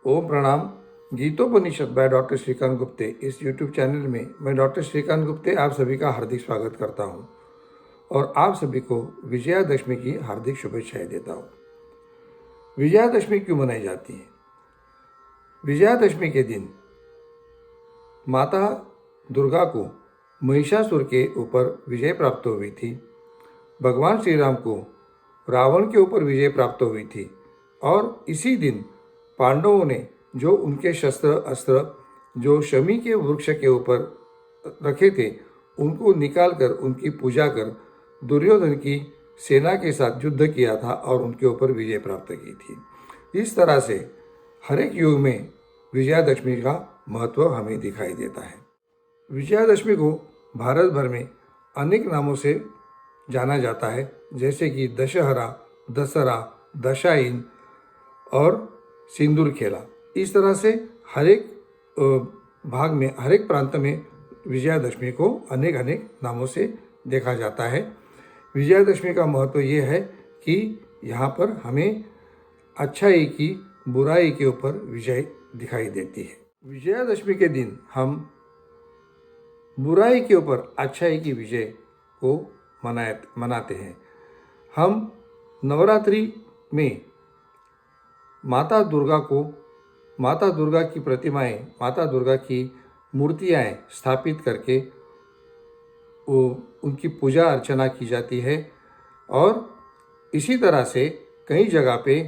ओम प्रणाम। Gitopanishad by doctor Shrikant Gupte, इस YouTube channel में मैं डॉक्टर श्रीकांत गुप्ते आप सभी का हार्दिक स्वागत करता हूं और आप सभी को विजयादशमी की हार्दिक शुभेच्छाएं देता हूं। विजयादशमी क्यों मनाई जाती है? विजयादशमी के दिन माता दुर्गा को महिषासुर के ऊपर विजय प्राप्त हुई थी। भगवान श्री राम को रावण के ऊपर विजय प्राप्त हुई थी और इसी दिन पांडवों ने जो उनके शस्त्र अस्त्र जो शमी के वृक्ष के ऊपर रखे थे उनको निकालकर उनकी पूजा कर दुर्योधन की सेना के साथ युद्ध किया था और उनके ऊपर विजय प्राप्त की थी। इस तरह से हर एक युग में विजयादशमी का महत्व हमें दिखाई देता है। विजयादशमी को भारत भर में अनेक नामों से जाना जाता है, जैसे कि दशहरा, दशहरा, दशाईन और सिंदूर खेला। इस तरह से हर एक भाग में, हर एक प्रांत में विजयादशमी को अनेक अनेक नामों से देखा जाता है। विजयादशमी का महत्व ये है कि यहाँ पर हमें अच्छाई की बुराई के ऊपर विजय दिखाई देती है। विजयादशमी के दिन हम बुराई के ऊपर अच्छाई की विजय को मनाते हैं। हम नवरात्रि में माता दुर्गा की प्रतिमाएं, माता दुर्गा की मूर्तियां स्थापित करके उनकी पूजा अर्चना की जाती है और इसी तरह से कई जगह पे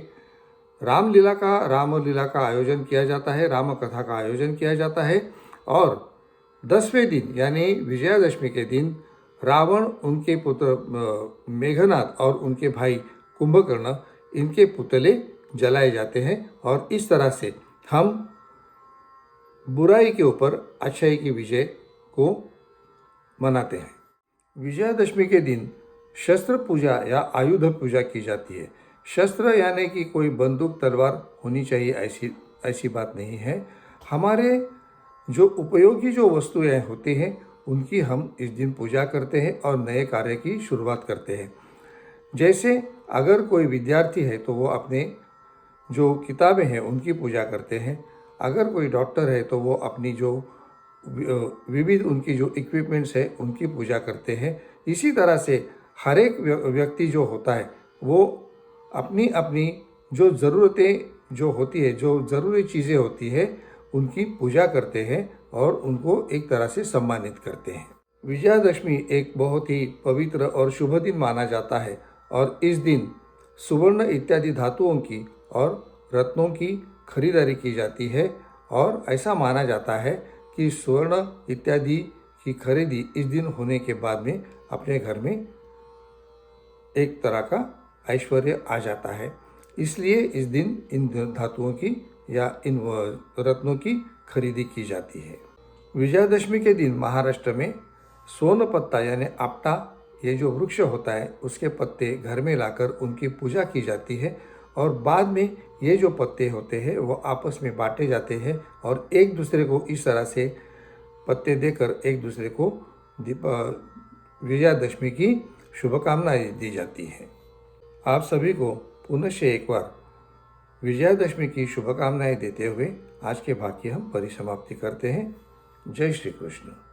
रामलीला का आयोजन किया जाता है, राम कथा का आयोजन किया जाता है और 10वें दिन यानी विजयादशमी के दिन रावण, उनके पुत्र मेघनाद और उनके भाई कुंभकर्ण, इनके पुतले जलाए जाते हैं और इस तरह से हम बुराई के ऊपर अच्छाई की विजय को मनाते हैं। विजयादशमी के दिन शस्त्र पूजा या आयुध पूजा की जाती है। शस्त्र यानी कि कोई बंदूक तलवार होनी चाहिए ऐसी बात नहीं है। हमारे जो उपयोगी जो वस्तुएं होती हैं उनकी हम इस दिन पूजा करते हैं और नए कार्य की शुरुआत करते हैं। जैसे अगर कोई विद्यार्थी है तो वो अपने जो किताबें हैं उनकी पूजा करते हैं। अगर कोई डॉक्टर है तो वो अपनी जो विविध उनकी जो इक्विपमेंट्स है उनकी पूजा करते हैं। इसी तरह से हर एक व्यक्ति जो होता है वो अपनी अपनी जो ज़रूरतें जो होती है, जो ज़रूरी चीज़ें होती है उनकी पूजा करते हैं और उनको एक तरह से सम्मानित करते हैं। विजयादशमी एक बहुत ही पवित्र और शुभ दिन माना जाता है और इस दिन सुवर्ण इत्यादि धातुओं की और रत्नों की खरीदारी की जाती है और ऐसा माना जाता है कि स्वर्ण इत्यादि की खरीदी इस दिन होने के बाद में अपने घर में एक तरह का ऐश्वर्य आ जाता है। इसलिए इस दिन इन धातुओं की या इन रत्नों की खरीदी की जाती है। विजयादशमी के दिन महाराष्ट्र में सोनपत्ता यानी आपटा, ये जो वृक्ष होता है उसके पत्ते घर में लाकर उनकी पूजा की जाती है और बाद में ये जो पत्ते होते हैं वो आपस में बांटे जाते हैं और एक दूसरे को इस तरह से पत्ते देकर एक दूसरे को विजयादशमी की शुभकामनाएं दी जाती है। आप सभी को पुनः एक बार विजयादशमी की शुभकामनाएं देते हुए आज के भाग की हम परिसमाप्ति करते हैं। जय श्री कृष्ण।